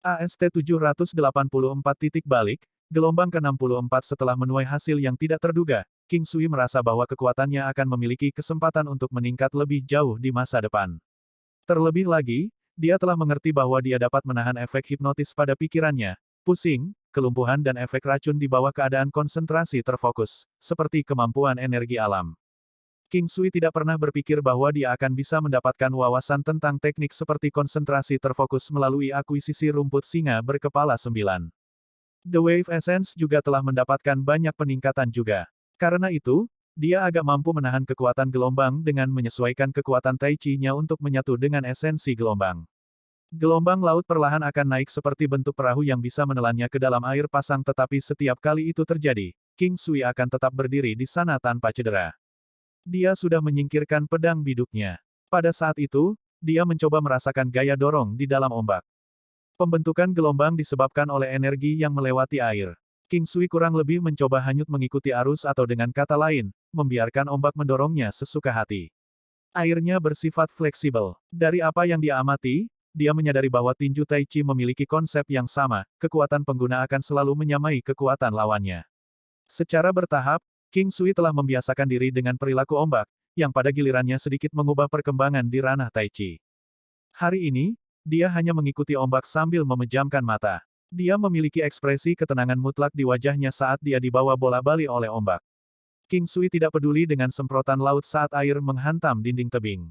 AST-784 titik balik, gelombang ke-64 setelah menuai hasil yang tidak terduga, King Sui merasa bahwa kekuatannya akan memiliki kesempatan untuk meningkat lebih jauh di masa depan. Terlebih lagi, dia telah mengerti bahwa dia dapat menahan efek hipnotis pada pikirannya, pusing, kelumpuhan dan efek racun di bawah keadaan konsentrasi terfokus, seperti kemampuan energi alam. King Sui tidak pernah berpikir bahwa dia akan bisa mendapatkan wawasan tentang teknik seperti konsentrasi terfokus melalui akuisisi rumput singa berkepala 9. The Wave Essence juga telah mendapatkan banyak peningkatan juga. Karena itu, dia agak mampu menahan kekuatan gelombang dengan menyesuaikan kekuatan Tai Chi-nya untuk menyatu dengan esensi gelombang. Gelombang laut perlahan akan naik seperti bentuk perahu yang bisa menelannya ke dalam air pasang, tetapi setiap kali itu terjadi, King Sui akan tetap berdiri di sana tanpa cedera. Dia sudah menyingkirkan pedang biduknya. Pada saat itu, dia mencoba merasakan gaya dorong di dalam ombak. Pembentukan gelombang disebabkan oleh energi yang melewati air. King Sui kurang lebih mencoba hanyut mengikuti arus atau dengan kata lain, membiarkan ombak mendorongnya sesuka hati. Airnya bersifat fleksibel. Dari apa yang dia amati, dia menyadari bahwa tinju Tai Chi memiliki konsep yang sama, kekuatan pengguna akan selalu menyamai kekuatan lawannya. Secara bertahap, King Sui telah membiasakan diri dengan perilaku ombak, yang pada gilirannya sedikit mengubah perkembangan di ranah Tai Chi. Hari ini, dia hanya mengikuti ombak sambil memejamkan mata. Dia memiliki ekspresi ketenangan mutlak di wajahnya saat dia dibawa bola-balik oleh ombak. King Sui tidak peduli dengan semprotan laut saat air menghantam dinding tebing.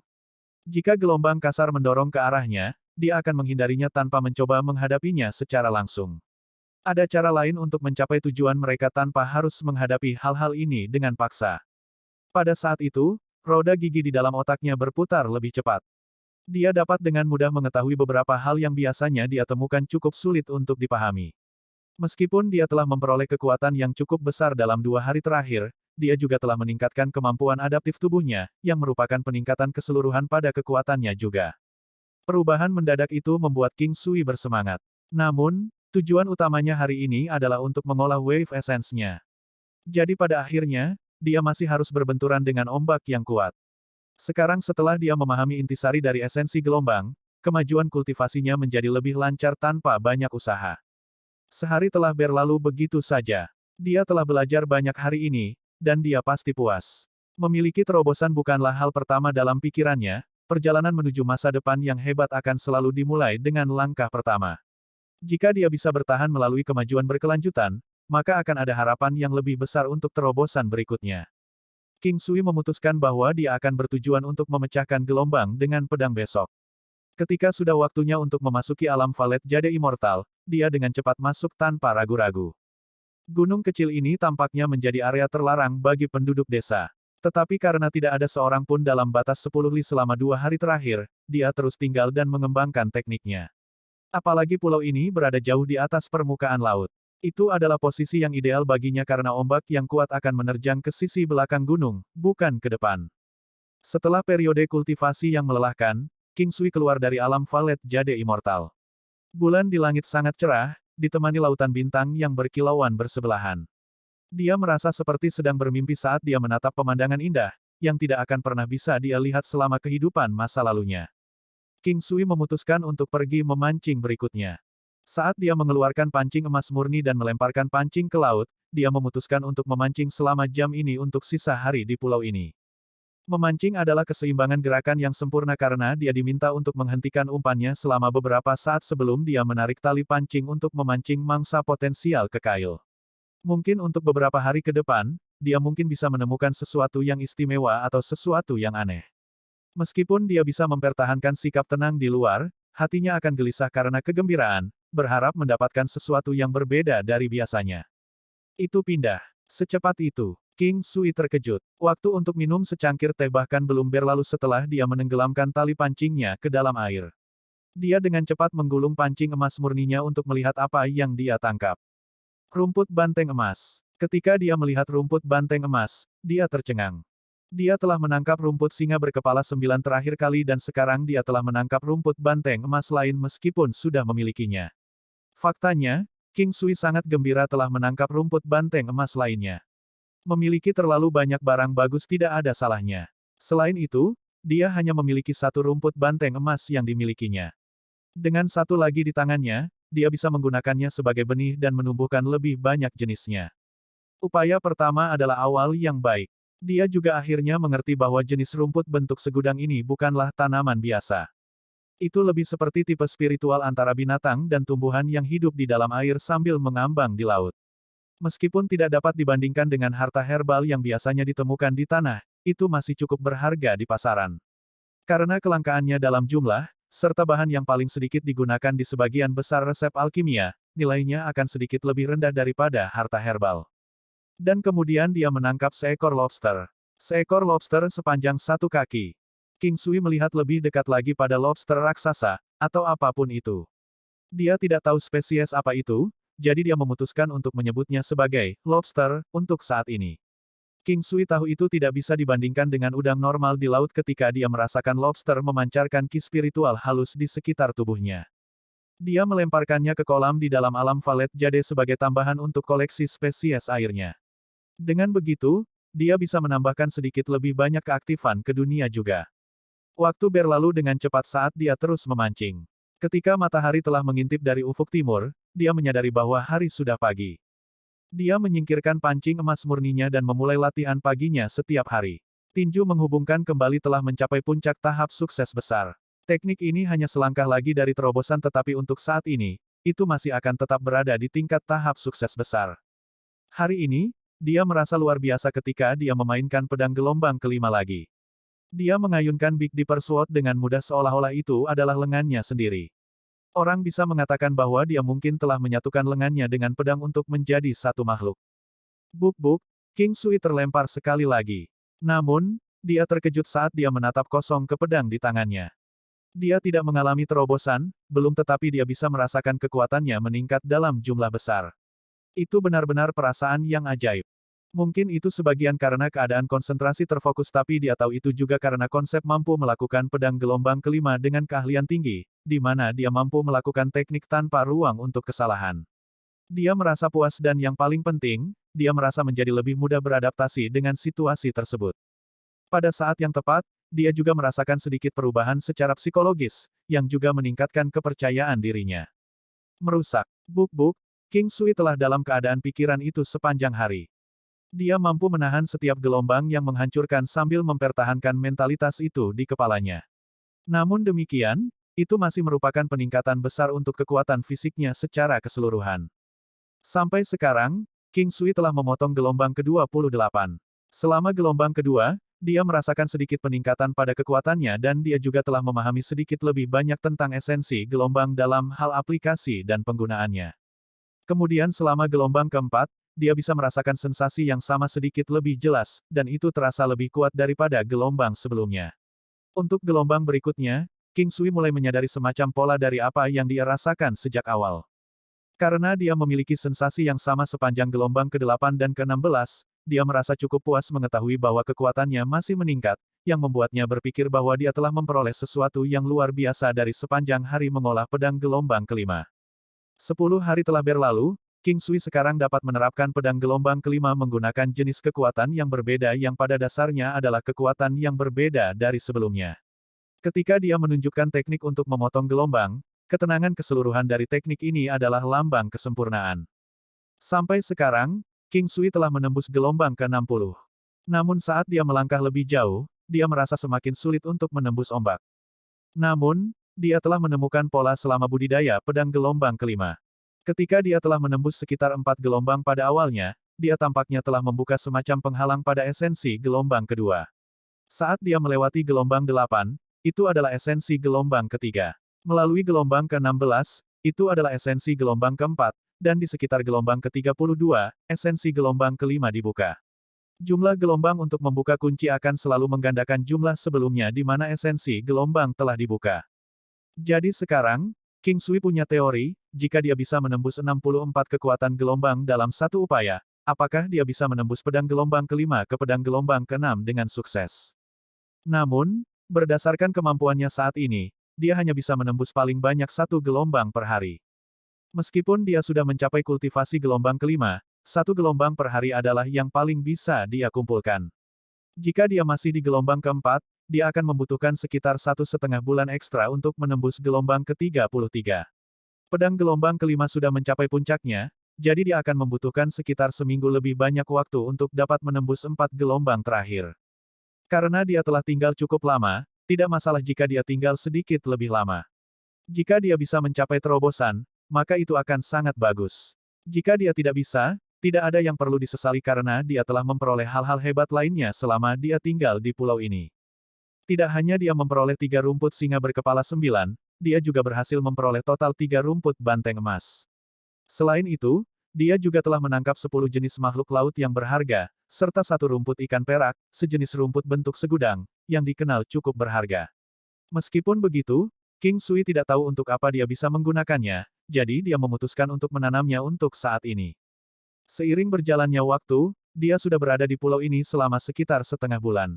Jika gelombang kasar mendorong ke arahnya, dia akan menghindarinya tanpa mencoba menghadapinya secara langsung. Ada cara lain untuk mencapai tujuan mereka tanpa harus menghadapi hal-hal ini dengan paksa. Pada saat itu, roda gigi di dalam otaknya berputar lebih cepat. Dia dapat dengan mudah mengetahui beberapa hal yang biasanya dia temukan cukup sulit untuk dipahami. Meskipun dia telah memperoleh kekuatan yang cukup besar dalam 2 hari terakhir, dia juga telah meningkatkan kemampuan adaptif tubuhnya, yang merupakan peningkatan keseluruhan pada kekuatannya juga. Perubahan mendadak itu membuat King Sui bersemangat. Namun, tujuan utamanya hari ini adalah untuk mengolah Wave Essence-nya. Jadi pada akhirnya, dia masih harus berbenturan dengan ombak yang kuat. Sekarang setelah dia memahami intisari dari esensi gelombang, kemajuan kultivasinya menjadi lebih lancar tanpa banyak usaha. Sehari telah berlalu begitu saja. Dia telah belajar banyak hari ini, dan dia pasti puas. Memiliki terobosan bukanlah hal pertama dalam pikirannya, perjalanan menuju masa depan yang hebat akan selalu dimulai dengan langkah pertama. Jika dia bisa bertahan melalui kemajuan berkelanjutan, maka akan ada harapan yang lebih besar untuk terobosan berikutnya. King Sui memutuskan bahwa dia akan bertujuan untuk memecahkan gelombang dengan pedang besok. Ketika sudah waktunya untuk memasuki alam Valet Jade Immortal, dia dengan cepat masuk tanpa ragu-ragu. Gunung kecil ini tampaknya menjadi area terlarang bagi penduduk desa. Tetapi karena tidak ada seorang pun dalam batas 10 li selama 2 hari terakhir, dia terus tinggal dan mengembangkan tekniknya. Apalagi pulau ini berada jauh di atas permukaan laut. Itu adalah posisi yang ideal baginya karena ombak yang kuat akan menerjang ke sisi belakang gunung, bukan ke depan. Setelah periode kultivasi yang melelahkan, King Sui keluar dari alam Valet Jade Immortal. Bulan di langit sangat cerah, ditemani lautan bintang yang berkilauan bersebelahan. Dia merasa seperti sedang bermimpi saat dia menatap pemandangan indah, yang tidak akan pernah bisa dia lihat selama kehidupan masa lalunya. King Sui memutuskan untuk pergi memancing berikutnya. Saat dia mengeluarkan pancing emas murni dan melemparkan pancing ke laut, dia memutuskan untuk memancing selama jam ini untuk sisa hari di pulau ini. Memancing adalah keseimbangan gerakan yang sempurna karena dia diminta untuk menghentikan umpannya selama beberapa saat sebelum dia menarik tali pancing untuk memancing mangsa potensial ke kail. Mungkin untuk beberapa hari ke depan, dia mungkin bisa menemukan sesuatu yang istimewa atau sesuatu yang aneh. Meskipun dia bisa mempertahankan sikap tenang di luar, hatinya akan gelisah karena kegembiraan, berharap mendapatkan sesuatu yang berbeda dari biasanya. Itu pindah. Secepat itu, King Sui terkejut. Waktu untuk minum secangkir teh bahkan belum berlalu setelah dia menenggelamkan tali pancingnya ke dalam air. Dia dengan cepat menggulung pancing emas murninya untuk melihat apa yang dia tangkap. Rumput banteng emas. Ketika dia melihat rumput banteng emas, dia tercengang. Dia telah menangkap rumput singa berkepala 9 terakhir kali dan sekarang dia telah menangkap rumput banteng emas lain meskipun sudah memilikinya. Faktanya, King Sui sangat gembira telah menangkap rumput banteng emas lainnya. Memiliki terlalu banyak barang bagus tidak ada salahnya. Selain itu, dia hanya memiliki satu rumput banteng emas yang dimilikinya. Dengan satu lagi di tangannya, dia bisa menggunakannya sebagai benih dan menumbuhkan lebih banyak jenisnya. Upaya pertama adalah awal yang baik. Dia juga akhirnya mengerti bahwa jenis rumput bentuk segudang ini bukanlah tanaman biasa. Itu lebih seperti tipe spiritual antara binatang dan tumbuhan yang hidup di dalam air sambil mengambang di laut. Meskipun tidak dapat dibandingkan dengan harta herbal yang biasanya ditemukan di tanah, itu masih cukup berharga di pasaran. Karena kelangkaannya dalam jumlah, serta bahan yang paling sedikit digunakan di sebagian besar resep alkimia, nilainya akan sedikit lebih rendah daripada harta herbal. Dan kemudian dia menangkap seekor lobster. Seekor lobster sepanjang 1 kaki. King Sui melihat lebih dekat lagi pada lobster raksasa, atau apapun itu. Dia tidak tahu spesies apa itu, jadi dia memutuskan untuk menyebutnya sebagai lobster untuk saat ini. King Sui tahu itu tidak bisa dibandingkan dengan udang normal di laut ketika dia merasakan lobster memancarkan ki spiritual halus di sekitar tubuhnya. Dia melemparkannya ke kolam di dalam alam Valet Jade sebagai tambahan untuk koleksi spesies airnya. Dengan begitu, dia bisa menambahkan sedikit lebih banyak keaktifan ke dunia juga. Waktu berlalu dengan cepat saat dia terus memancing. Ketika matahari telah mengintip dari ufuk timur, dia menyadari bahwa hari sudah pagi. Dia menyingkirkan pancing emas murninya dan memulai latihan paginya setiap hari. Tinju menghubungkan kembali telah mencapai puncak tahap sukses besar. Teknik ini hanya selangkah lagi dari terobosan tetapi untuk saat ini, itu masih akan tetap berada di tingkat tahap sukses besar. Hari ini, dia merasa luar biasa ketika dia memainkan pedang gelombang kelima lagi. Dia mengayunkan Big Dipper Sword dengan mudah seolah-olah itu adalah lengannya sendiri. Orang bisa mengatakan bahwa dia mungkin telah menyatukan lengannya dengan pedang untuk menjadi satu makhluk. Buk-buk, King Sui terlempar sekali lagi. Namun, dia terkejut saat dia menatap kosong ke pedang di tangannya. Dia tidak mengalami terobosan, belum tetapi dia bisa merasakan kekuatannya meningkat dalam jumlah besar. Itu benar-benar perasaan yang ajaib. Mungkin itu sebagian karena keadaan konsentrasi terfokus tapi dia tahu itu juga karena konsep mampu melakukan pedang gelombang kelima dengan keahlian tinggi, di mana dia mampu melakukan teknik tanpa ruang untuk kesalahan. Dia merasa puas dan yang paling penting, dia merasa menjadi lebih mudah beradaptasi dengan situasi tersebut. Pada saat yang tepat, dia juga merasakan sedikit perubahan secara psikologis, yang juga meningkatkan kepercayaan dirinya. Merusak. Buk-buk, King Sui telah dalam keadaan pikiran itu sepanjang hari. Dia mampu menahan setiap gelombang yang menghancurkan sambil mempertahankan mentalitas itu di kepalanya. Namun demikian, itu masih merupakan peningkatan besar untuk kekuatan fisiknya secara keseluruhan. Sampai sekarang, King Sui telah memotong gelombang ke-28. Selama gelombang kedua, dia merasakan sedikit peningkatan pada kekuatannya dan dia juga telah memahami sedikit lebih banyak tentang esensi gelombang dalam hal aplikasi dan penggunaannya. Kemudian selama gelombang keempat, dia bisa merasakan sensasi yang sama sedikit lebih jelas, dan itu terasa lebih kuat daripada gelombang sebelumnya. Untuk gelombang berikutnya, King Sui mulai menyadari semacam pola dari apa yang dia rasakan sejak awal. Karena dia memiliki sensasi yang sama sepanjang gelombang ke-8 dan ke-16, dia merasa cukup puas mengetahui bahwa kekuatannya masih meningkat, yang membuatnya berpikir bahwa dia telah memperoleh sesuatu yang luar biasa dari sepanjang hari mengolah pedang gelombang kelima. 10 hari telah berlalu, King Sui sekarang dapat menerapkan pedang gelombang kelima menggunakan jenis kekuatan yang berbeda yang pada dasarnya adalah kekuatan yang berbeda dari sebelumnya. Ketika dia menunjukkan teknik untuk memotong gelombang, ketenangan keseluruhan dari teknik ini adalah lambang kesempurnaan. Sampai sekarang, King Sui telah menembus gelombang ke-60. Namun saat dia melangkah lebih jauh, dia merasa semakin sulit untuk menembus ombak. Namun, dia telah menemukan pola selama budidaya pedang gelombang kelima. Ketika dia telah menembus sekitar 4 gelombang pada awalnya, dia tampaknya telah membuka semacam penghalang pada esensi gelombang kedua. Saat dia melewati gelombang 8, itu adalah esensi gelombang ketiga. Melalui gelombang ke-16, itu adalah esensi gelombang keempat, dan di sekitar gelombang ke-32, esensi gelombang kelima dibuka. Jumlah gelombang untuk membuka kunci akan selalu menggandakan jumlah sebelumnya di mana esensi gelombang telah dibuka. Jadi sekarang, King Sui punya teori, jika dia bisa menembus 64 kekuatan gelombang dalam satu upaya, apakah dia bisa menembus pedang gelombang kelima ke pedang gelombang ke-6 dengan sukses. Namun, berdasarkan kemampuannya saat ini, dia hanya bisa menembus paling banyak 1 gelombang per hari. Meskipun dia sudah mencapai kultivasi gelombang kelima, 1 gelombang per hari adalah yang paling bisa dia kumpulkan. Jika dia masih di gelombang keempat, dia akan membutuhkan sekitar 1,5 bulan ekstra untuk menembus gelombang ke-33. Pedang gelombang kelima sudah mencapai puncaknya, jadi dia akan membutuhkan sekitar seminggu lebih banyak waktu untuk dapat menembus 4 gelombang terakhir. Karena dia telah tinggal cukup lama, tidak masalah jika dia tinggal sedikit lebih lama. Jika dia bisa mencapai terobosan, maka itu akan sangat bagus. Jika dia tidak bisa, tidak ada yang perlu disesali karena dia telah memperoleh hal-hal hebat lainnya selama dia tinggal di pulau ini. Tidak hanya dia memperoleh 3 rumput singa berkepala 9, dia juga berhasil memperoleh total 3 rumput banteng emas. Selain itu, dia juga telah menangkap 10 jenis makhluk laut yang berharga, serta 1 rumput ikan perak, sejenis rumput bentuk segudang, yang dikenal cukup berharga. Meskipun begitu, King Sui tidak tahu untuk apa dia bisa menggunakannya, jadi dia memutuskan untuk menanamnya untuk saat ini. Seiring berjalannya waktu, dia sudah berada di pulau ini selama sekitar setengah bulan.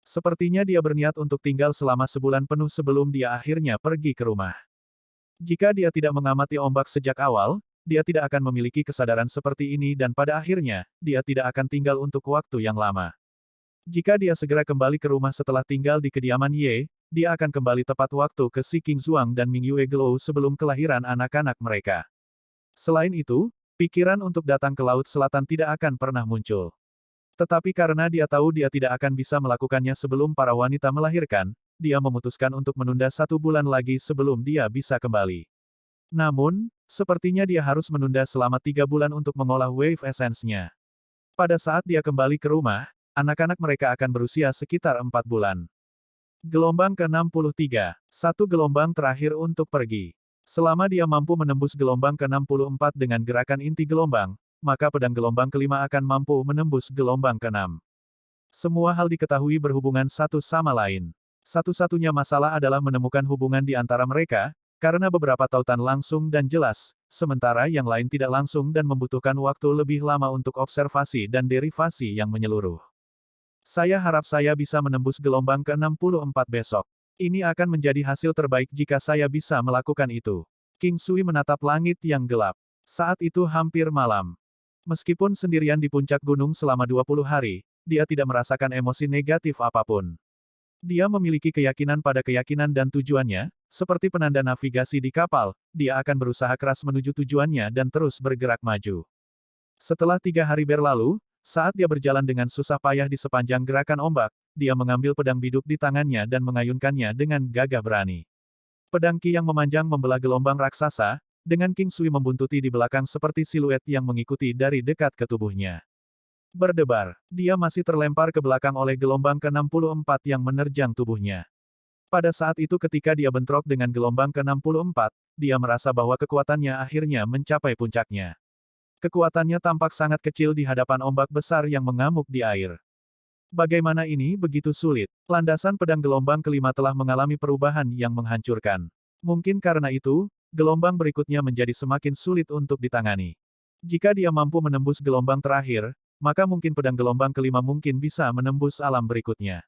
Sepertinya dia berniat untuk tinggal selama sebulan penuh sebelum dia akhirnya pergi ke rumah. Jika dia tidak mengamati ombak sejak awal, dia tidak akan memiliki kesadaran seperti ini dan pada akhirnya, dia tidak akan tinggal untuk waktu yang lama. Jika dia segera kembali ke rumah setelah tinggal di kediaman Ye, dia akan kembali tepat waktu ke si King Zuang dan Ming Yue Glow sebelum kelahiran anak-anak mereka. Selain itu, pikiran untuk datang ke Laut Selatan tidak akan pernah muncul. Tetapi karena dia tahu dia tidak akan bisa melakukannya sebelum para wanita melahirkan, dia memutuskan untuk menunda 1 bulan lagi sebelum dia bisa kembali. Namun, sepertinya dia harus menunda selama 3 bulan untuk mengolah Wave Essence-nya. Pada saat dia kembali ke rumah, anak-anak mereka akan berusia sekitar 4 bulan. Gelombang ke-63. 1 gelombang terakhir untuk pergi. Selama dia mampu menembus gelombang ke-64 dengan gerakan inti gelombang, maka pedang gelombang kelima akan mampu menembus gelombang ke-6. Semua hal diketahui berhubungan satu sama lain. Satu-satunya masalah adalah menemukan hubungan di antara mereka, karena beberapa tautan langsung dan jelas, sementara yang lain tidak langsung dan membutuhkan waktu lebih lama untuk observasi dan derivasi yang menyeluruh. Saya harap saya bisa menembus gelombang ke-64 besok. Ini akan menjadi hasil terbaik jika saya bisa melakukan itu. King Sui menatap langit yang gelap. Saat itu hampir malam. Meskipun sendirian di puncak gunung selama 20 hari, dia tidak merasakan emosi negatif apapun. Dia memiliki keyakinan pada keyakinan dan tujuannya, seperti penanda navigasi di kapal, dia akan berusaha keras menuju tujuannya dan terus bergerak maju. Setelah 3 hari berlalu, saat dia berjalan dengan susah payah di sepanjang gerakan ombak, dia mengambil pedang biduk di tangannya dan mengayunkannya dengan gagah berani. Pedang Ki yang memanjang membelah gelombang raksasa, dengan King Sui membuntuti di belakang seperti siluet yang mengikuti dari dekat ke tubuhnya. Berdebar, dia masih terlempar ke belakang oleh gelombang ke-64 yang menerjang tubuhnya. Pada saat itu ketika dia bentrok dengan gelombang ke-64, dia merasa bahwa kekuatannya akhirnya mencapai puncaknya. Kekuatannya tampak sangat kecil di hadapan ombak besar yang mengamuk di air. Bagaimana ini begitu sulit? Landasan pedang gelombang kelima telah mengalami perubahan yang menghancurkan. Mungkin karena itu, gelombang berikutnya menjadi semakin sulit untuk ditangani. Jika dia mampu menembus gelombang terakhir, maka mungkin pedang gelombang kelima mungkin bisa menembus alam berikutnya.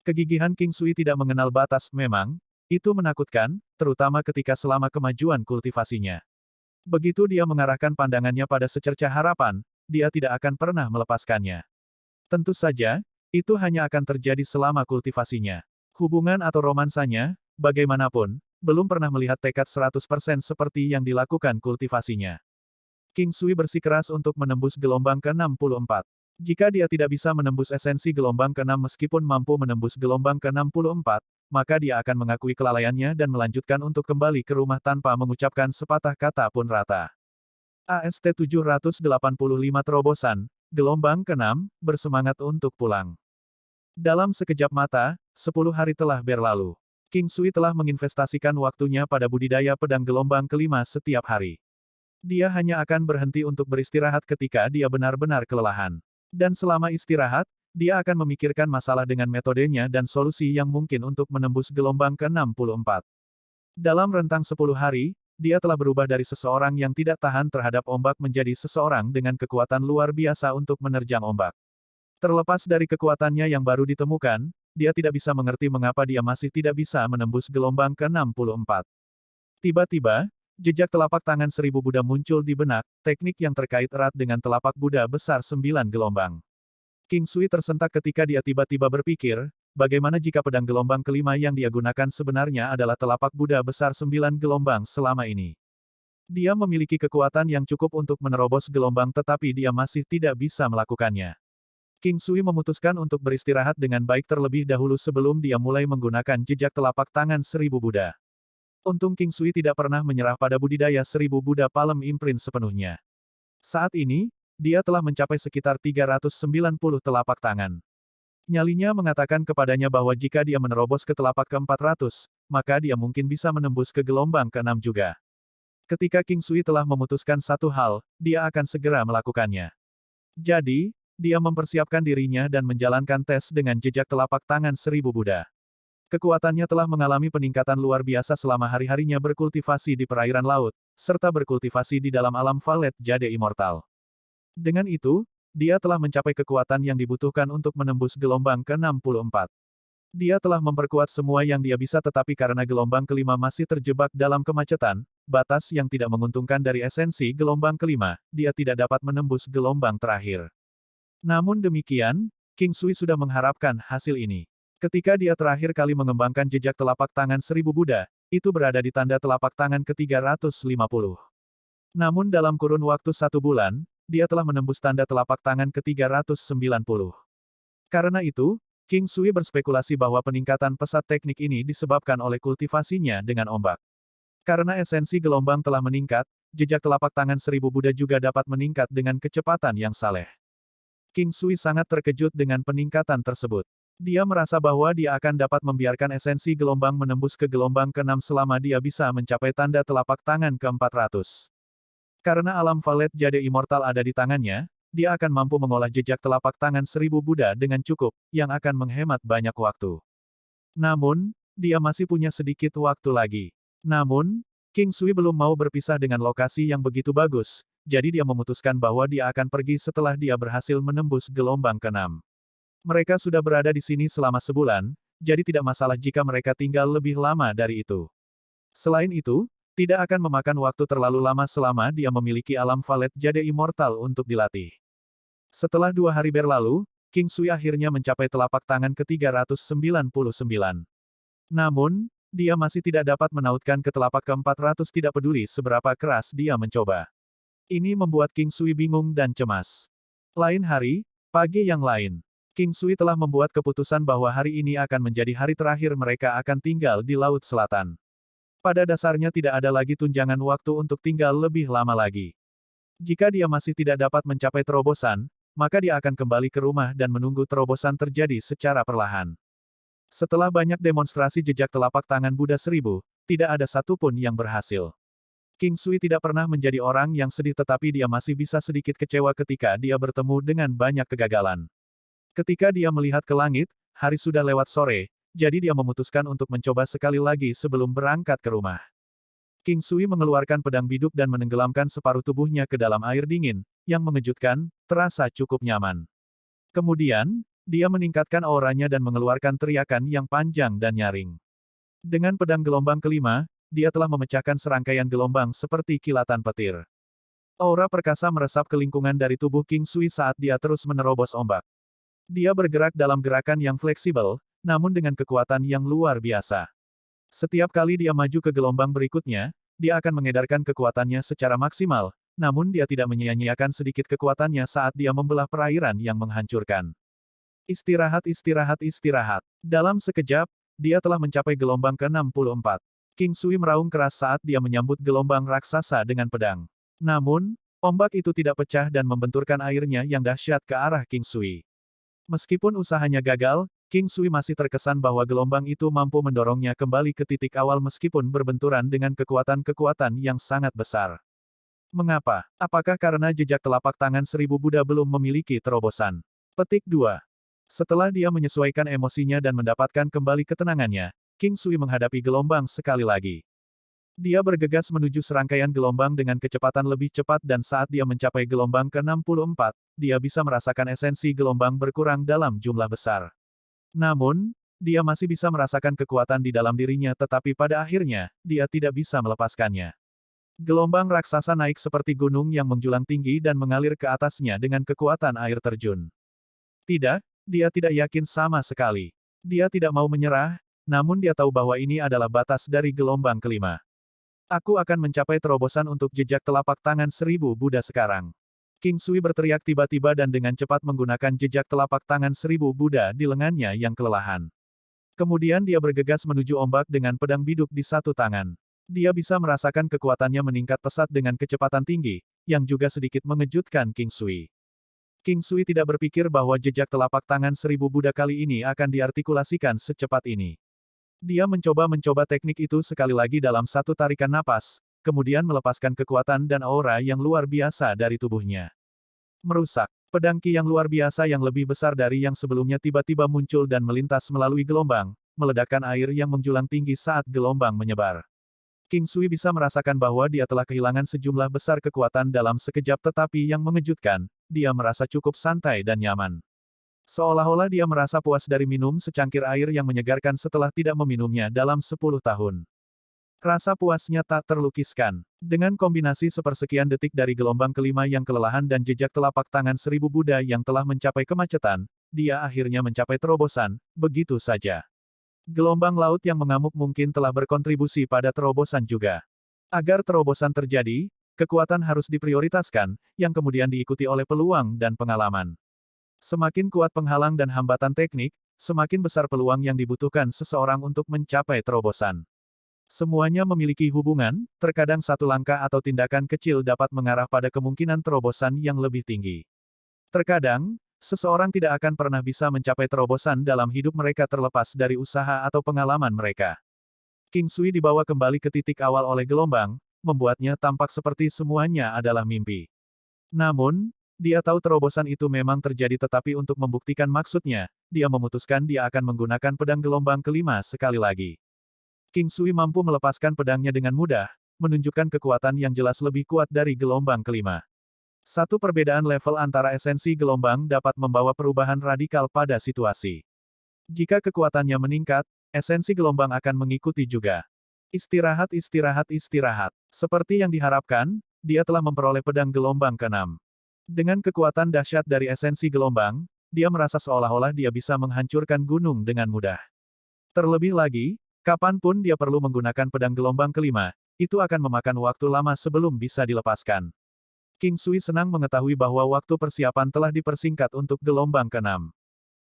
Kegigihan King Sui tidak mengenal batas, memang, itu menakutkan, terutama ketika selama kemajuan kultivasinya. Begitu dia mengarahkan pandangannya pada secercah harapan, dia tidak akan pernah melepaskannya. Tentu saja, itu hanya akan terjadi selama kultivasinya. Hubungan atau romansanya, bagaimanapun, belum pernah melihat tekad 100% seperti yang dilakukan kultivasinya. King Sui bersikeras untuk menembus gelombang ke-64. Jika dia tidak bisa menembus esensi gelombang ke-6 meskipun mampu menembus gelombang ke-64, maka dia akan mengakui kelalaiannya dan melanjutkan untuk kembali ke rumah tanpa mengucapkan sepatah kata pun rata. AST 785 terobosan, gelombang ke-6, bersemangat untuk pulang. Dalam sekejap mata, 10 hari telah berlalu. King Sui telah menginvestasikan waktunya pada budidaya pedang gelombang kelima setiap hari. Dia hanya akan berhenti untuk beristirahat ketika dia benar-benar kelelahan. Dan selama istirahat, dia akan memikirkan masalah dengan metodenya dan solusi yang mungkin untuk menembus gelombang ke-64. Dalam rentang 10 hari, dia telah berubah dari seseorang yang tidak tahan terhadap ombak menjadi seseorang dengan kekuatan luar biasa untuk menerjang ombak. Terlepas dari kekuatannya yang baru ditemukan, dia tidak bisa mengerti mengapa dia masih tidak bisa menembus gelombang ke-64. Tiba-tiba, jejak telapak tangan 1000 Buddha muncul di benak, teknik yang terkait erat dengan telapak Buddha besar 9 gelombang. King Sui tersentak ketika dia tiba-tiba berpikir, bagaimana jika pedang gelombang kelima yang dia gunakan sebenarnya adalah telapak Buddha besar 9 gelombang selama ini. Dia memiliki kekuatan yang cukup untuk menerobos gelombang tetapi dia masih tidak bisa melakukannya. King Sui memutuskan untuk beristirahat dengan baik terlebih dahulu sebelum dia mulai menggunakan jejak telapak tangan 1000 Buddha. Untung King Sui tidak pernah menyerah pada budidaya 1000 Buddha Palm Imprint sepenuhnya. Saat ini, dia telah mencapai sekitar 390 telapak tangan. Nyalinya mengatakan kepadanya bahwa jika dia menerobos ke telapak ke-400, maka dia mungkin bisa menembus ke gelombang ke-6 juga. Ketika King Sui telah memutuskan satu hal, dia akan segera melakukannya. Jadi, dia mempersiapkan dirinya dan menjalankan tes dengan jejak telapak tangan 1000 Buddha. Kekuatannya telah mengalami peningkatan luar biasa selama hari-harinya berkultivasi di perairan laut, serta berkultivasi di dalam alam Valet Jade Immortal. Dengan itu, dia telah mencapai kekuatan yang dibutuhkan untuk menembus gelombang ke-64. Dia telah memperkuat semua yang dia bisa tetapi karena gelombang kelima masih terjebak dalam kemacetan, batas yang tidak menguntungkan dari esensi gelombang kelima, dia tidak dapat menembus gelombang terakhir. Namun demikian, King Sui sudah mengharapkan hasil ini. Ketika dia terakhir kali mengembangkan jejak telapak tangan 1000 Buddha, itu berada di tanda telapak tangan ke-350. Namun dalam kurun waktu 1 bulan, dia telah menembus tanda telapak tangan ke-390. Karena itu, King Sui berspekulasi bahwa peningkatan pesat teknik ini disebabkan oleh kultivasinya dengan ombak. Karena esensi gelombang telah meningkat, jejak telapak tangan 1000 Buddha juga dapat meningkat dengan kecepatan yang saleh. King Sui sangat terkejut dengan peningkatan tersebut. Dia merasa bahwa dia akan dapat membiarkan esensi gelombang menembus ke gelombang ke-6 selama dia bisa mencapai tanda telapak tangan ke-400. Karena alam Valet Jade Immortal ada di tangannya, dia akan mampu mengolah jejak telapak tangan 1000 Buddha dengan cukup, yang akan menghemat banyak waktu. Namun, dia masih punya sedikit waktu lagi. Namun, King Sui belum mau berpisah dengan lokasi yang begitu bagus, jadi dia memutuskan bahwa dia akan pergi setelah dia berhasil menembus gelombang ke-6. Mereka sudah berada di sini selama sebulan, jadi tidak masalah jika mereka tinggal lebih lama dari itu. Selain itu, tidak akan memakan waktu terlalu lama selama dia memiliki alam Valet Jade Immortal untuk dilatih. Setelah 2 hari berlalu, King Sui akhirnya mencapai telapak tangan ke-399. Namun, dia masih tidak dapat menautkan ke telapak ke-400 tidak peduli seberapa keras dia mencoba. Ini membuat King Sui bingung dan cemas. Lain hari, pagi yang lain, King Sui telah membuat keputusan bahwa hari ini akan menjadi hari terakhir mereka akan tinggal di Laut Selatan. Pada dasarnya tidak ada lagi tunjangan waktu untuk tinggal lebih lama lagi. Jika dia masih tidak dapat mencapai terobosan, maka dia akan kembali ke rumah dan menunggu terobosan terjadi secara perlahan. Setelah banyak demonstrasi jejak telapak tangan Buddha 1000, tidak ada satupun yang berhasil. King Sui tidak pernah menjadi orang yang sedih tetapi dia masih bisa sedikit kecewa ketika dia bertemu dengan banyak kegagalan. Ketika dia melihat ke langit, hari sudah lewat sore, jadi dia memutuskan untuk mencoba sekali lagi sebelum berangkat ke rumah. King Sui mengeluarkan pedang biduk dan menenggelamkan separuh tubuhnya ke dalam air dingin, yang mengejutkan, terasa cukup nyaman. Kemudian, dia meningkatkan auranya dan mengeluarkan teriakan yang panjang dan nyaring. Dengan pedang gelombang kelima, dia telah memecahkan serangkaian gelombang seperti kilatan petir. Aura perkasa meresap ke lingkungan dari tubuh King Sui saat dia terus menerobos ombak. Dia bergerak dalam gerakan yang fleksibel, namun dengan kekuatan yang luar biasa. Setiap kali dia maju ke gelombang berikutnya, dia akan mengedarkan kekuatannya secara maksimal, namun dia tidak menyia-nyiakan sedikit kekuatannya saat dia membelah perairan yang menghancurkan. Istirahat, istirahat, istirahat. Dalam sekejap, dia telah mencapai gelombang ke-64. King Sui meraung keras saat dia menyambut gelombang raksasa dengan pedang. Namun, ombak itu tidak pecah dan membenturkan airnya yang dahsyat ke arah King Sui. Meskipun usahanya gagal, King Sui masih terkesan bahwa gelombang itu mampu mendorongnya kembali ke titik awal meskipun berbenturan dengan kekuatan-kekuatan yang sangat besar. Mengapa? Apakah karena jejak telapak tangan 1000 Buddha belum memiliki terobosan? Petik 2. Setelah dia menyesuaikan emosinya dan mendapatkan kembali ketenangannya, King Sui menghadapi gelombang sekali lagi. Dia bergegas menuju serangkaian gelombang dengan kecepatan lebih cepat dan saat dia mencapai gelombang ke-64, dia bisa merasakan esensi gelombang berkurang dalam jumlah besar. Namun, dia masih bisa merasakan kekuatan di dalam dirinya tetapi pada akhirnya, dia tidak bisa melepaskannya. Gelombang raksasa naik seperti gunung yang menjulang tinggi dan mengalir ke atasnya dengan kekuatan air terjun. Tidak, dia tidak yakin sama sekali. Dia tidak mau menyerah, namun dia tahu bahwa ini adalah batas dari gelombang kelima. Aku akan mencapai terobosan untuk jejak telapak tangan 1000 Buddha sekarang. King Sui berteriak tiba-tiba dan dengan cepat menggunakan jejak telapak tangan 1000 Buddha di lengannya yang kelelahan. Kemudian dia bergegas menuju ombak dengan pedang biduk di satu tangan. Dia bisa merasakan kekuatannya meningkat pesat dengan kecepatan tinggi, yang juga sedikit mengejutkan King Sui. King Sui tidak berpikir bahwa jejak telapak tangan 1000 Buddha kali ini akan diartikulasikan secepat ini. Dia mencoba teknik itu sekali lagi dalam satu tarikan napas, kemudian melepaskan kekuatan dan aura yang luar biasa dari tubuhnya. Merusak. Pedang Ki yang luar biasa yang lebih besar dari yang sebelumnya tiba-tiba muncul dan melintas melalui gelombang, meledakkan air yang menjulang tinggi saat gelombang menyebar. King Sui bisa merasakan bahwa dia telah kehilangan sejumlah besar kekuatan dalam sekejap tetapi yang mengejutkan, dia merasa cukup santai dan nyaman. Seolah-olah dia merasa puas dari minum secangkir air yang menyegarkan setelah tidak meminumnya dalam 10 tahun. Rasa puasnya tak terlukiskan. Dengan kombinasi sepersekian detik dari gelombang kelima yang kelelahan dan jejak telapak tangan 1000 Buddha yang telah mencapai kemacetan, dia akhirnya mencapai terobosan, begitu saja. Gelombang laut yang mengamuk mungkin telah berkontribusi pada terobosan juga. Agar terobosan terjadi, kekuatan harus diprioritaskan, yang kemudian diikuti oleh peluang dan pengalaman. Semakin kuat penghalang dan hambatan teknik, semakin besar peluang yang dibutuhkan seseorang untuk mencapai terobosan. Semuanya memiliki hubungan, terkadang satu langkah atau tindakan kecil dapat mengarah pada kemungkinan terobosan yang lebih tinggi. Terkadang, seseorang tidak akan pernah bisa mencapai terobosan dalam hidup mereka terlepas dari usaha atau pengalaman mereka. King Sui dibawa kembali ke titik awal oleh gelombang, membuatnya tampak seperti semuanya adalah mimpi. Namun, dia tahu terobosan itu memang terjadi tetapi untuk membuktikan maksudnya, dia memutuskan dia akan menggunakan pedang gelombang kelima sekali lagi. King Sui mampu melepaskan pedangnya dengan mudah, menunjukkan kekuatan yang jelas lebih kuat dari gelombang kelima. Satu perbedaan level antara esensi gelombang dapat membawa perubahan radikal pada situasi. Jika kekuatannya meningkat, esensi gelombang akan mengikuti juga. Istirahat, istirahat, istirahat. Seperti yang diharapkan, dia telah memperoleh pedang gelombang ke-6. Dengan kekuatan dahsyat dari esensi gelombang, dia merasa seolah-olah dia bisa menghancurkan gunung dengan mudah. Terlebih lagi, kapanpun dia perlu menggunakan pedang gelombang kelima, itu akan memakan waktu lama sebelum bisa dilepaskan. King Sui senang mengetahui bahwa waktu persiapan telah dipersingkat untuk gelombang ke-6.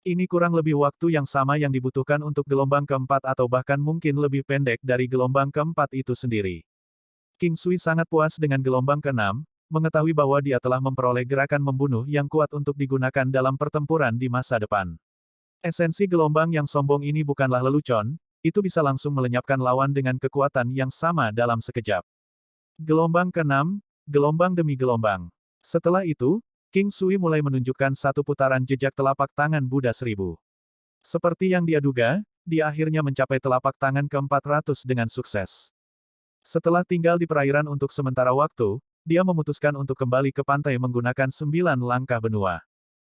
Ini kurang lebih waktu yang sama yang dibutuhkan untuk gelombang ke-4 atau bahkan mungkin lebih pendek dari gelombang ke-4 itu sendiri. King Sui sangat puas dengan gelombang ke-6, mengetahui bahwa dia telah memperoleh gerakan membunuh yang kuat untuk digunakan dalam pertempuran di masa depan. Esensi gelombang yang sombong ini bukanlah lelucon, itu bisa langsung melenyapkan lawan dengan kekuatan yang sama dalam sekejap. Gelombang ke-6, gelombang demi gelombang. Setelah itu, King Sui mulai menunjukkan satu putaran jejak telapak tangan Buddha 1000. Seperti yang dia duga, dia akhirnya mencapai telapak tangan ke-400 dengan sukses. Setelah tinggal di perairan untuk sementara waktu, dia memutuskan untuk kembali ke pantai menggunakan 9 langkah benua.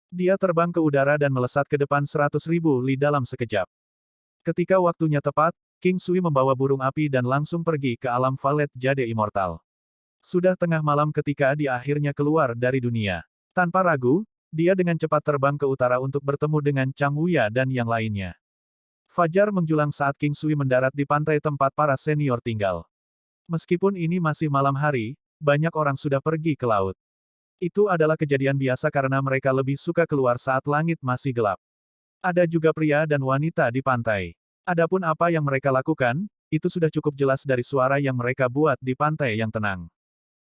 Dia terbang ke udara dan melesat ke depan 100.000 li dalam sekejap. Ketika waktunya tepat, King Sui membawa burung api dan langsung pergi ke alam Valet Jade Immortal. Sudah tengah malam ketika dia akhirnya keluar dari dunia. Tanpa ragu, dia dengan cepat terbang ke utara untuk bertemu dengan Chang Wuya dan yang lainnya. Fajar menjulang saat King Sui mendarat di pantai tempat para senior tinggal. Meskipun ini masih malam hari, banyak orang sudah pergi ke laut. Itu adalah kejadian biasa karena mereka lebih suka keluar saat langit masih gelap. Ada juga pria dan wanita di pantai. Adapun apa yang mereka lakukan, itu sudah cukup jelas dari suara yang mereka buat di pantai yang tenang.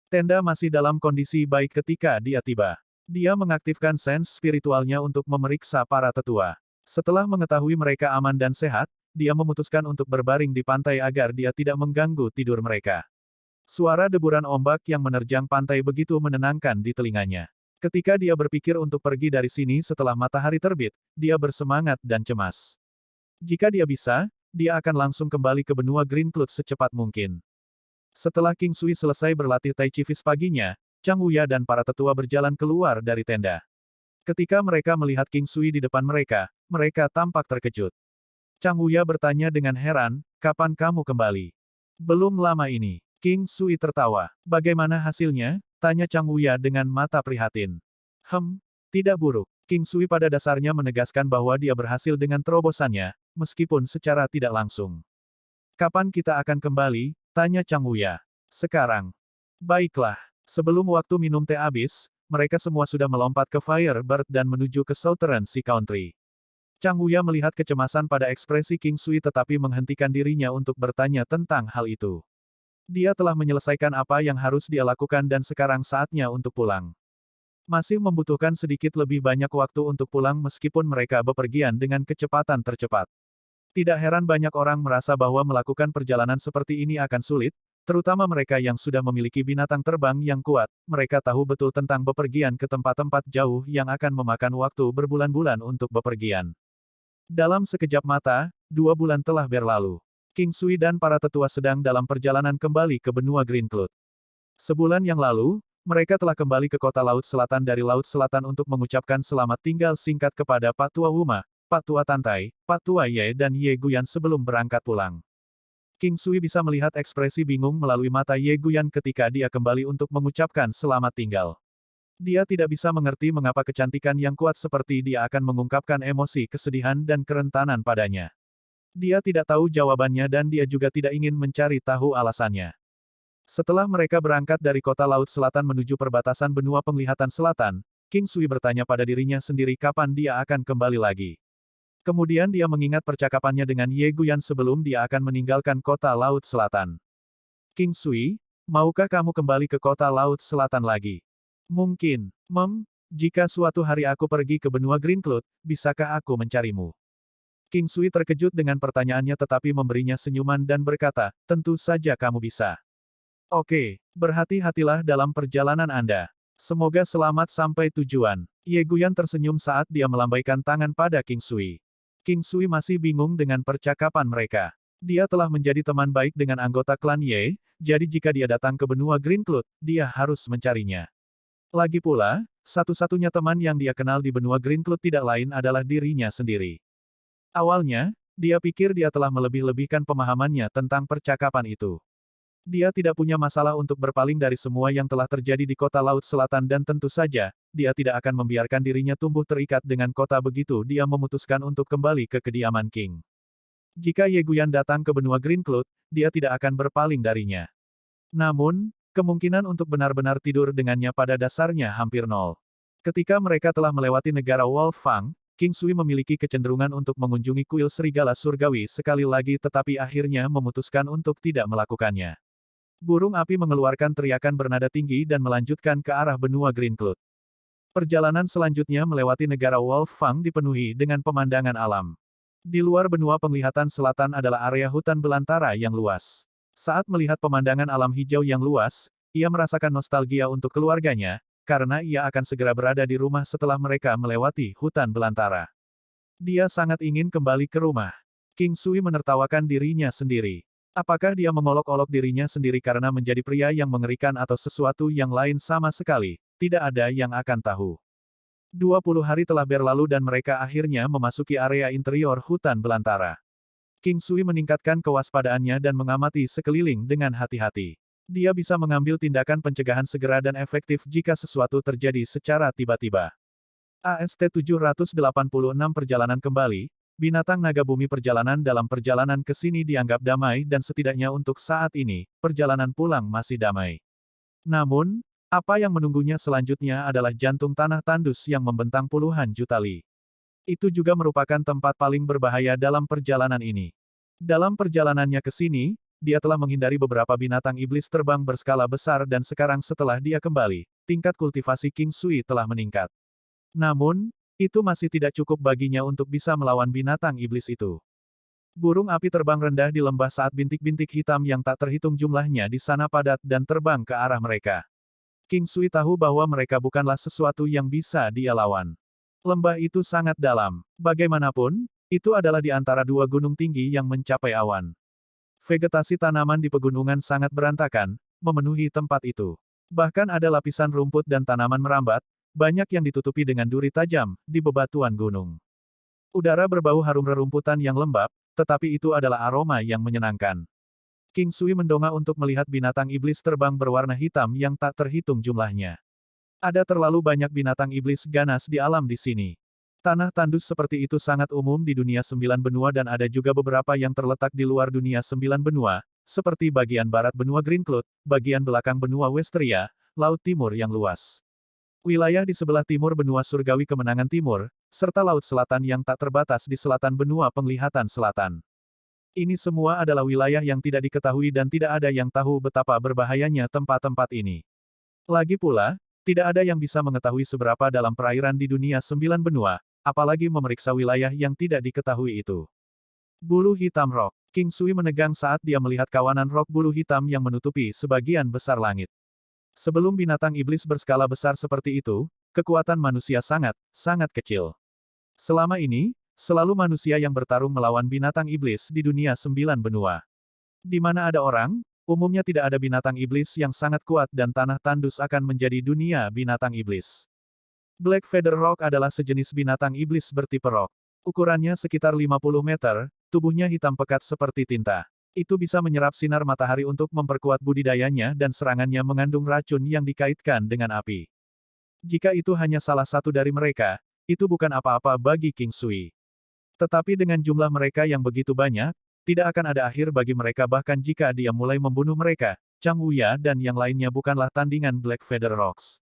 Tenda masih dalam kondisi baik ketika dia tiba. Dia mengaktifkan sense spiritualnya untuk memeriksa para tetua. Setelah mengetahui mereka aman dan sehat, dia memutuskan untuk berbaring di pantai agar dia tidak mengganggu tidur mereka. Suara deburan ombak yang menerjang pantai begitu menenangkan di telinganya. Ketika dia berpikir untuk pergi dari sini setelah matahari terbit, dia bersemangat dan cemas. Jika dia bisa, dia akan langsung kembali ke benua Green Cloud secepat mungkin. Setelah King Sui selesai berlatih Tai Chi Fis paginya, Chang Wuya dan para tetua berjalan keluar dari tenda. Ketika mereka melihat King Sui di depan mereka, mereka tampak terkejut. Chang Wuya bertanya dengan heran, "Kapan kamu kembali?" "Belum lama ini." King Sui tertawa. "Bagaimana hasilnya?" tanya Chang Wuya dengan mata prihatin. Tidak buruk." King Sui pada dasarnya menegaskan bahwa dia berhasil dengan terobosannya, meskipun secara tidak langsung. "Kapan kita akan kembali?" tanya Chang Wuya. Sekarang. Baiklah. Sebelum waktu minum teh habis, mereka semua sudah melompat ke Firebird dan menuju ke Southern Sea Country. Chang Wuya melihat kecemasan pada ekspresi King Sui tetapi menghentikan dirinya untuk bertanya tentang hal itu. Dia telah menyelesaikan apa yang harus dia lakukan dan sekarang saatnya untuk pulang. Masih membutuhkan sedikit lebih banyak waktu untuk pulang meskipun mereka bepergian dengan kecepatan tercepat. Tidak heran banyak orang merasa bahwa melakukan perjalanan seperti ini akan sulit, terutama mereka yang sudah memiliki binatang terbang yang kuat. Mereka tahu betul tentang bepergian ke tempat-tempat jauh yang akan memakan waktu berbulan-bulan untuk bepergian. Dalam sekejap mata, 2 bulan telah berlalu. King Sui dan para tetua sedang dalam perjalanan kembali ke benua Green Cloud. Sebulan yang lalu, mereka telah kembali ke kota Laut Selatan dari Laut Selatan untuk mengucapkan selamat tinggal singkat kepada Pak Tua Wuma, Pak Tua Tantai, Pak Tua Ye dan Ye Guyan sebelum berangkat pulang. King Sui bisa melihat ekspresi bingung melalui mata Ye Guyan ketika dia kembali untuk mengucapkan selamat tinggal. Dia tidak bisa mengerti mengapa kecantikan yang kuat seperti dia akan mengungkapkan emosi kesedihan dan kerentanan padanya. Dia tidak tahu jawabannya dan dia juga tidak ingin mencari tahu alasannya. Setelah mereka berangkat dari kota Laut Selatan menuju perbatasan benua penglihatan selatan, King Sui bertanya pada dirinya sendiri kapan dia akan kembali lagi. Kemudian dia mengingat percakapannya dengan Ye Guyan sebelum dia akan meninggalkan kota Laut Selatan. King Sui, maukah kamu kembali ke kota Laut Selatan lagi? Mungkin, jika suatu hari aku pergi ke benua Green Cloud, bisakah aku mencarimu? King Sui terkejut dengan pertanyaannya tetapi memberinya senyuman dan berkata, tentu saja kamu bisa. Oke, berhati-hatilah dalam perjalanan Anda. Semoga selamat sampai tujuan. Ye Guyan tersenyum saat dia melambaikan tangan pada King Sui. King Sui masih bingung dengan percakapan mereka. Dia telah menjadi teman baik dengan anggota klan Ye, jadi jika dia datang ke benua Green Cloud, dia harus mencarinya. Lagi pula, satu-satunya teman yang dia kenal di benua Green Cloud tidak lain adalah dirinya sendiri. Awalnya, dia pikir dia telah melebih-lebihkan pemahamannya tentang percakapan itu. Dia tidak punya masalah untuk berpaling dari semua yang telah terjadi di kota Laut Selatan dan tentu saja, dia tidak akan membiarkan dirinya tumbuh terikat dengan kota begitu dia memutuskan untuk kembali ke kediaman King. Jika Ye Guyan datang ke benua Green Cloud, dia tidak akan berpaling darinya. Namun, kemungkinan untuk benar-benar tidur dengannya pada dasarnya hampir nol. Ketika mereka telah melewati negara Wolf Fang, King Sui memiliki kecenderungan untuk mengunjungi kuil serigala surgawi sekali lagi tetapi akhirnya memutuskan untuk tidak melakukannya. Burung api mengeluarkan teriakan bernada tinggi dan melanjutkan ke arah benua Green Cloud. Perjalanan selanjutnya melewati negara Wolf Fang dipenuhi dengan pemandangan alam. Di luar benua penglihatan selatan adalah area hutan belantara yang luas. Saat melihat pemandangan alam hijau yang luas, ia merasakan nostalgia untuk keluarganya, karena ia akan segera berada di rumah setelah mereka melewati hutan belantara. Dia sangat ingin kembali ke rumah. King Sui menertawakan dirinya sendiri. Apakah dia mengolok-olok dirinya sendiri karena menjadi pria yang mengerikan atau sesuatu yang lain sama sekali, tidak ada yang akan tahu. 20 hari telah berlalu dan mereka akhirnya memasuki area interior hutan belantara. King Sui meningkatkan kewaspadaannya dan mengamati sekeliling dengan hati-hati. Dia bisa mengambil tindakan pencegahan segera dan efektif jika sesuatu terjadi secara tiba-tiba. AST-786 perjalanan kembali, binatang naga bumi perjalanan dalam perjalanan ke sini dianggap damai dan setidaknya untuk saat ini, perjalanan pulang masih damai. Namun, apa yang menunggunya selanjutnya adalah jantung tanah tandus yang membentang puluhan juta li. Itu juga merupakan tempat paling berbahaya dalam perjalanan ini. Dalam perjalanannya ke sini, dia telah menghindari beberapa binatang iblis terbang berskala besar dan sekarang setelah dia kembali, tingkat kultivasi King Sui telah meningkat. Namun, itu masih tidak cukup baginya untuk bisa melawan binatang iblis itu. Burung api terbang rendah di lembah saat bintik-bintik hitam yang tak terhitung jumlahnya di sana padat dan terbang ke arah mereka. King Sui tahu bahwa mereka bukanlah sesuatu yang bisa dia lawan. Lembah itu sangat dalam. Bagaimanapun, itu adalah di antara 2 gunung tinggi yang mencapai awan. Vegetasi tanaman di pegunungan sangat berantakan, memenuhi tempat itu. Bahkan ada lapisan rumput dan tanaman merambat, banyak yang ditutupi dengan duri tajam, di bebatuan gunung. Udara berbau harum rerumputan yang lembab, tetapi itu adalah aroma yang menyenangkan. King Sui mendongak untuk melihat binatang iblis terbang berwarna hitam yang tak terhitung jumlahnya. Ada terlalu banyak binatang iblis ganas di alam di sini. Tanah tandus seperti itu sangat umum di dunia 9 benua dan ada juga beberapa yang terletak di luar dunia 9 benua, seperti bagian barat benua Greencloud, bagian belakang benua Westeria, Laut Timur yang luas. Wilayah di sebelah timur benua surgawi kemenangan timur, serta Laut Selatan yang tak terbatas di selatan benua penglihatan selatan. Ini semua adalah wilayah yang tidak diketahui dan tidak ada yang tahu betapa berbahayanya tempat-tempat ini. Lagi pula, tidak ada yang bisa mengetahui seberapa dalam perairan di dunia 9 benua, apalagi memeriksa wilayah yang tidak diketahui itu. Bulu hitam Rock. King Sui menegang saat dia melihat kawanan rok bulu hitam yang menutupi sebagian besar langit. Sebelum binatang iblis berskala besar seperti itu, kekuatan manusia sangat kecil. Selama ini, selalu manusia yang bertarung melawan binatang iblis di dunia 9 benua. Di mana ada orang, umumnya tidak ada binatang iblis yang sangat kuat dan tanah tandus akan menjadi dunia binatang iblis. Black Feather Rock adalah sejenis binatang iblis bertipe rock. Ukurannya sekitar 50 meter, tubuhnya hitam pekat seperti tinta. Itu bisa menyerap sinar matahari untuk memperkuat budidayanya dan serangannya mengandung racun yang dikaitkan dengan api. Jika itu hanya salah satu dari mereka, itu bukan apa-apa bagi King Sui. Tetapi dengan jumlah mereka yang begitu banyak, tidak akan ada akhir bagi mereka bahkan jika dia mulai membunuh mereka. Chang Wuya dan yang lainnya bukanlah tandingan Black Feather Rocks.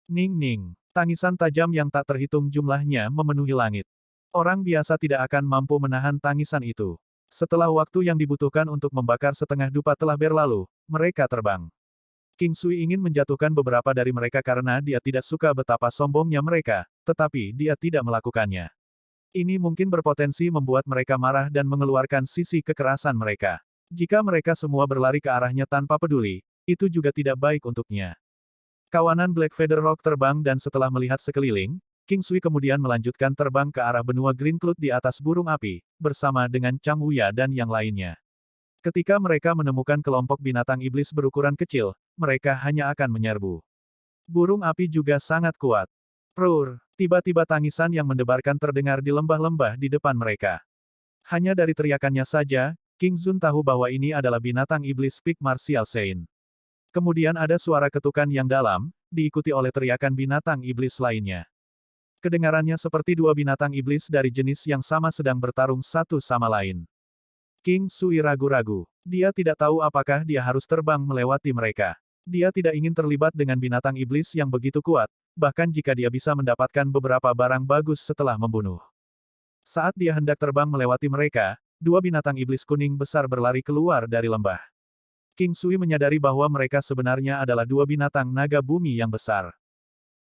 Ning. Tangisan tajam yang tak terhitung jumlahnya memenuhi langit. Orang biasa tidak akan mampu menahan tangisan itu. Setelah waktu yang dibutuhkan untuk membakar setengah dupa telah berlalu, mereka terbang. King Sui ingin menjatuhkan beberapa dari mereka karena dia tidak suka betapa sombongnya mereka, tetapi dia tidak melakukannya. Ini mungkin berpotensi membuat mereka marah dan mengeluarkan sisi kekerasan mereka. Jika mereka semua berlari ke arahnya tanpa peduli, itu juga tidak baik untuknya. Kawanan Black Feather Rock terbang dan setelah melihat sekeliling, King Sui kemudian melanjutkan terbang ke arah benua Greencloud di atas burung api, bersama dengan Chang Wuya dan yang lainnya. Ketika mereka menemukan kelompok binatang iblis berukuran kecil, mereka hanya akan menyerbu. Burung api juga sangat kuat. Prur, tiba-tiba tangisan yang mendebarkan terdengar di lembah-lembah di depan mereka. Hanya dari teriakannya saja, King Zun tahu bahwa ini adalah binatang iblis Peak Martial Saint. Kemudian ada suara ketukan yang dalam, diikuti oleh teriakan binatang iblis lainnya. Kedengarannya seperti dua binatang iblis dari jenis yang sama sedang bertarung satu sama lain. King Sui ragu-ragu. Dia tidak tahu apakah dia harus terbang melewati mereka. Dia tidak ingin terlibat dengan binatang iblis yang begitu kuat, bahkan jika dia bisa mendapatkan beberapa barang bagus setelah membunuh. Saat dia hendak terbang melewati mereka, dua binatang iblis kuning besar berlari keluar dari lembah. King Sui menyadari bahwa mereka sebenarnya adalah dua binatang naga bumi yang besar.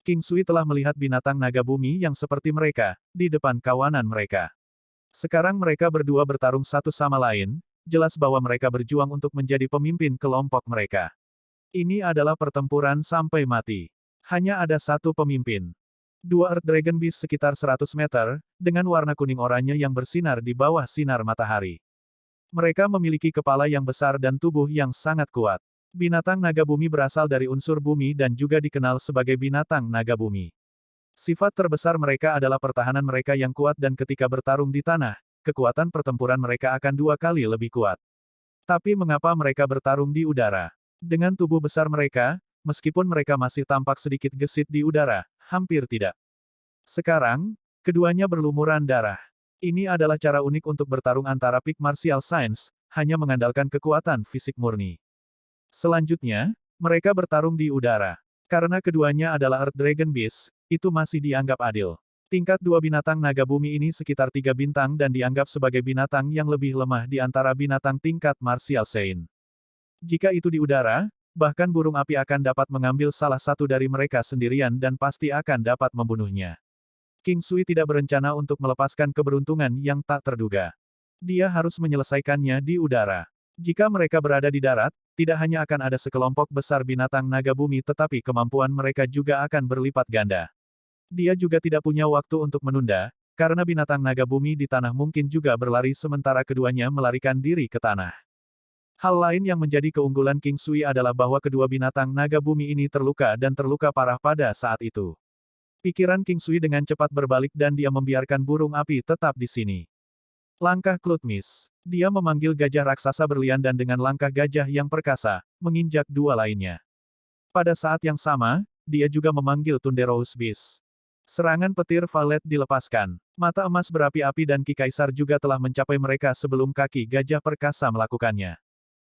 King Sui telah melihat binatang naga bumi yang seperti mereka, di depan kawanan mereka. Sekarang mereka berdua bertarung satu sama lain, jelas bahwa mereka berjuang untuk menjadi pemimpin kelompok mereka. Ini adalah pertempuran sampai mati. Hanya ada satu pemimpin. Dua Earth Dragon Beast sekitar 100 meter, dengan warna kuning oranye yang bersinar di bawah sinar matahari. Mereka memiliki kepala yang besar dan tubuh yang sangat kuat. Binatang naga bumi berasal dari unsur bumi dan juga dikenal sebagai binatang naga bumi. Sifat terbesar mereka adalah pertahanan mereka yang kuat dan ketika bertarung di tanah, kekuatan pertempuran mereka akan 2 kali lebih kuat. Tapi mengapa mereka bertarung di udara? Dengan tubuh besar mereka, meskipun mereka masih tampak sedikit gesit di udara, hampir tidak. Sekarang, keduanya berlumuran darah. Ini adalah cara unik untuk bertarung antara Peak Martial Saints, hanya mengandalkan kekuatan fisik murni. Selanjutnya, mereka bertarung di udara. Karena keduanya adalah Earth Dragon Beast, itu masih dianggap adil. Tingkat dua binatang naga bumi ini sekitar 3 bintang dan dianggap sebagai binatang yang lebih lemah di antara binatang tingkat Martial Saint. Jika itu di udara, bahkan burung api akan dapat mengambil salah satu dari mereka sendirian dan pasti akan dapat membunuhnya. King Sui tidak berencana untuk melepaskan keberuntungan yang tak terduga. Dia harus menyelesaikannya di udara. Jika mereka berada di darat, tidak hanya akan ada sekelompok besar binatang naga bumi tetapi kemampuan mereka juga akan berlipat ganda. Dia juga tidak punya waktu untuk menunda, karena binatang naga bumi di tanah mungkin juga berlari sementara keduanya melarikan diri ke tanah. Hal lain yang menjadi keunggulan King Sui adalah bahwa kedua binatang naga bumi ini terluka dan terluka parah pada saat itu. Pikiran King Sui dengan cepat berbalik dan dia membiarkan burung api tetap di sini. Langkah Klutmis. Dia memanggil gajah raksasa berlian dan dengan langkah gajah yang perkasa, menginjak dua lainnya. Pada saat yang sama, dia juga memanggil Thunderous Beast. Serangan petir Valet dilepaskan. Mata emas berapi-api dan Ki Kaisar juga telah mencapai mereka sebelum kaki gajah perkasa melakukannya.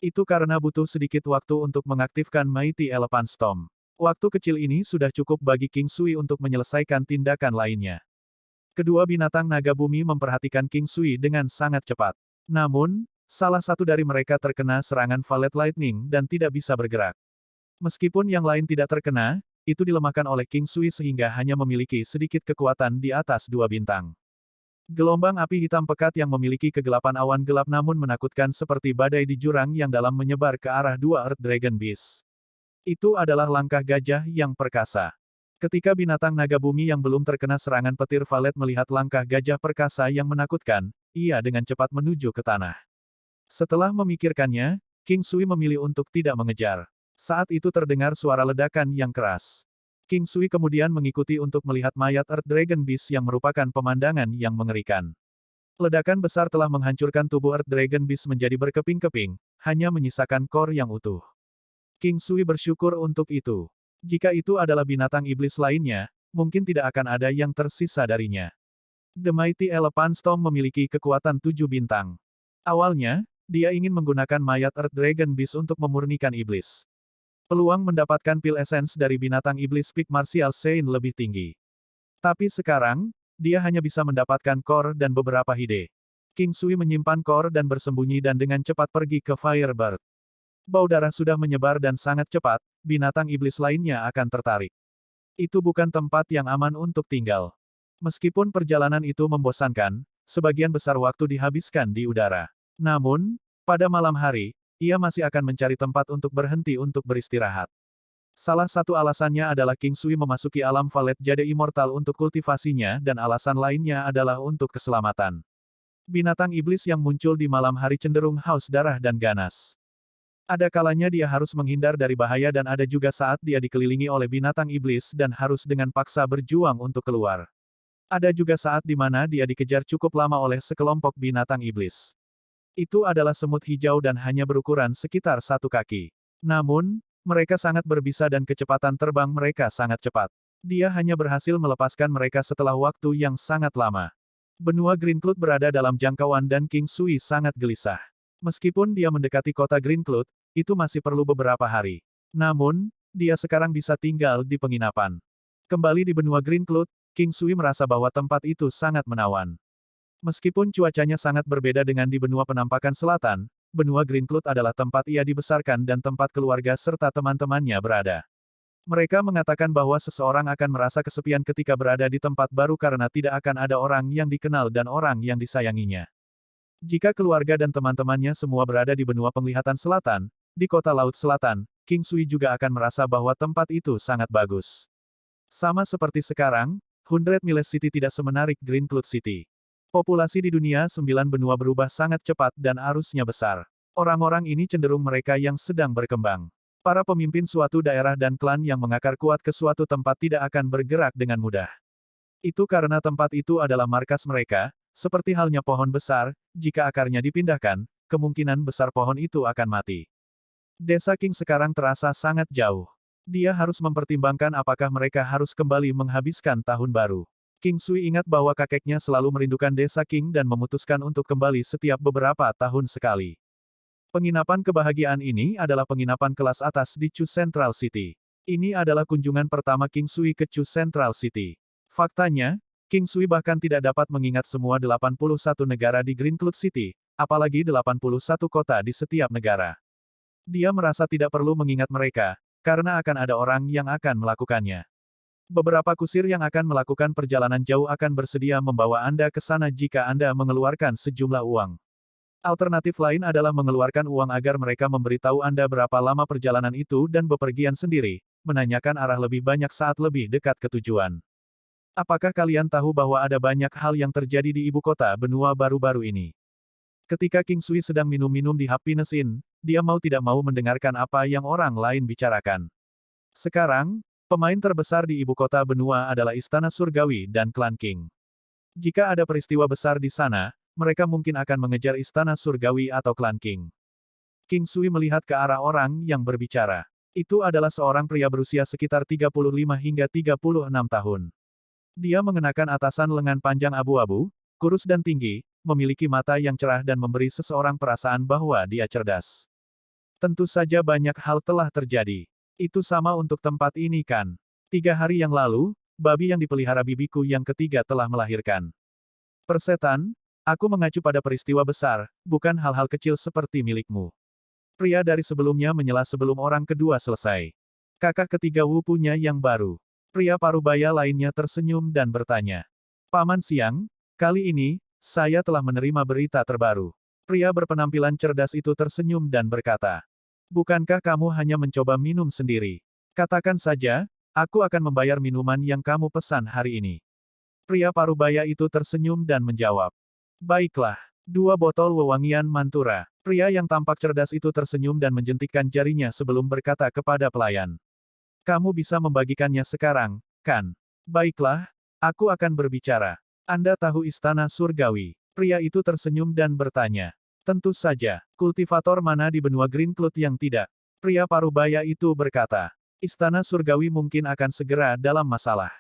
Itu karena butuh sedikit waktu untuk mengaktifkan Mighty Elephant Storm. Waktu kecil ini sudah cukup bagi King Sui untuk menyelesaikan tindakan lainnya. Kedua binatang naga bumi memperhatikan King Sui dengan sangat cepat. Namun, salah satu dari mereka terkena serangan Valet Lightning dan tidak bisa bergerak. Meskipun yang lain tidak terkena, itu dilemahkan oleh King Sui sehingga hanya memiliki sedikit kekuatan di atas dua bintang. Gelombang api hitam pekat yang memiliki kegelapan awan gelap namun menakutkan seperti badai di jurang yang dalam menyebar ke arah dua Earth Dragon Beast. Itu adalah langkah gajah yang perkasa. Ketika binatang naga bumi yang belum terkena serangan petir Valet melihat langkah gajah perkasa yang menakutkan, ia dengan cepat menuju ke tanah. Setelah memikirkannya, King Sui memilih untuk tidak mengejar. Saat itu terdengar suara ledakan yang keras. King Sui kemudian mengikuti untuk melihat mayat Earth Dragon Beast yang merupakan pemandangan yang mengerikan. Ledakan besar telah menghancurkan tubuh Earth Dragon Beast menjadi berkeping-keping, hanya menyisakan core yang utuh. King Sui bersyukur untuk itu. Jika itu adalah binatang iblis lainnya, mungkin tidak akan ada yang tersisa darinya. The Mighty Elephant Storm memiliki kekuatan 7 bintang. Awalnya, dia ingin menggunakan mayat Earth Dragon Beast untuk memurnikan iblis. Peluang mendapatkan pil essence dari binatang iblis Peak Martial Saint lebih tinggi. Tapi sekarang, dia hanya bisa mendapatkan core dan beberapa hide. King Sui menyimpan core dan bersembunyi dan dengan cepat pergi ke Firebird. Bau darah sudah menyebar dan sangat cepat, binatang iblis lainnya akan tertarik. Itu bukan tempat yang aman untuk tinggal. Meskipun perjalanan itu membosankan, sebagian besar waktu dihabiskan di udara. Namun, pada malam hari, ia masih akan mencari tempat untuk berhenti untuk beristirahat. Salah satu alasannya adalah King Sui memasuki alam Valet Jade Immortal untuk kultivasinya dan alasan lainnya adalah untuk keselamatan. Binatang iblis yang muncul di malam hari cenderung haus darah dan ganas. Ada kalanya dia harus menghindar dari bahaya dan ada juga saat dia dikelilingi oleh binatang iblis dan harus dengan paksa berjuang untuk keluar. Ada juga saat di mana dia dikejar cukup lama oleh sekelompok binatang iblis. Itu adalah semut hijau dan hanya berukuran sekitar 1 kaki. Namun, mereka sangat berbisa dan kecepatan terbang mereka sangat cepat. Dia hanya berhasil melepaskan mereka setelah waktu yang sangat lama. Benua Greencloud berada dalam jangkauan dan King Sui sangat gelisah. Meskipun dia mendekati kota Greencloud, itu masih perlu beberapa hari. Namun, dia sekarang bisa tinggal di penginapan. Kembali di benua Greencloud, King Sui merasa bahwa tempat itu sangat menawan. Meskipun cuacanya sangat berbeda dengan di benua penampakan selatan, benua Greencloud adalah tempat ia dibesarkan dan tempat keluarga serta teman-temannya berada. Mereka mengatakan bahwa seseorang akan merasa kesepian ketika berada di tempat baru karena tidak akan ada orang yang dikenal dan orang yang disayanginya. Jika keluarga dan teman-temannya semua berada di benua penglihatan selatan, di kota Laut Selatan, King Sui juga akan merasa bahwa tempat itu sangat bagus. Sama seperti sekarang, 100 Miles City tidak semenarik Greencloud City. Populasi di dunia 9 benua berubah sangat cepat dan arusnya besar. Orang-orang ini cenderung mereka yang sedang berkembang. Para pemimpin suatu daerah dan klan yang mengakar kuat ke suatu tempat tidak akan bergerak dengan mudah. Itu karena tempat itu adalah markas mereka, seperti halnya pohon besar, jika akarnya dipindahkan, kemungkinan besar pohon itu akan mati. Desa King sekarang terasa sangat jauh. Dia harus mempertimbangkan apakah mereka harus kembali menghabiskan tahun baru. King Sui ingat bahwa kakeknya selalu merindukan desa King dan memutuskan untuk kembali setiap beberapa tahun sekali. Penginapan kebahagiaan ini adalah penginapan kelas atas di Chu Central City. Ini adalah kunjungan pertama King Sui ke Chu Central City. Faktanya, King Sui bahkan tidak dapat mengingat semua 81 negara di Greencloud City, apalagi 81 kota di setiap negara. Dia merasa tidak perlu mengingat mereka, karena akan ada orang yang akan melakukannya. Beberapa kusir yang akan melakukan perjalanan jauh akan bersedia membawa Anda ke sana jika Anda mengeluarkan sejumlah uang. Alternatif lain adalah mengeluarkan uang agar mereka memberitahu Anda berapa lama perjalanan itu dan bepergian sendiri, menanyakan arah lebih banyak saat lebih dekat ke tujuan. Apakah kalian tahu bahwa ada banyak hal yang terjadi di ibu kota benua baru-baru ini? Ketika King Sui sedang minum-minum di Happiness Inn, dia mau tidak mau mendengarkan apa yang orang lain bicarakan. Sekarang, pemain terbesar di ibu kota benua adalah Istana Surgawi dan Klan King. Jika ada peristiwa besar di sana, mereka mungkin akan mengejar Istana Surgawi atau Klan King. King Sui melihat ke arah orang yang berbicara. Itu adalah seorang pria berusia sekitar 35 hingga 36 tahun. Dia mengenakan atasan lengan panjang abu-abu, kurus dan tinggi, memiliki mata yang cerah dan memberi seseorang perasaan bahwa dia cerdas. Tentu saja banyak hal telah terjadi. Itu sama untuk tempat ini kan. 3 hari yang lalu, babi yang dipelihara bibiku yang ketiga telah melahirkan. Persetan, aku mengacu pada peristiwa besar, bukan hal-hal kecil seperti milikmu. Pria dari sebelumnya menyela sebelum orang kedua selesai. Kakak ketiga Wu punya yang baru. Pria parubaya lainnya tersenyum dan bertanya. Paman Siang, kali ini, saya telah menerima berita terbaru. Pria berpenampilan cerdas itu tersenyum dan berkata. Bukankah kamu hanya mencoba minum sendiri? Katakan saja, aku akan membayar minuman yang kamu pesan hari ini. Pria parubaya itu tersenyum dan menjawab. Baiklah, 2 botol wewangian Mantura. Pria yang tampak cerdas itu tersenyum dan menjentikkan jarinya sebelum berkata kepada pelayan. Kamu bisa membagikannya sekarang, kan? Baiklah, aku akan berbicara. Anda tahu istana surgawi. Pria itu tersenyum dan bertanya. Tentu saja, kultivator mana di benua Green Cloud yang tidak? Pria parubaya itu berkata. Istana surgawi mungkin akan segera dalam masalah.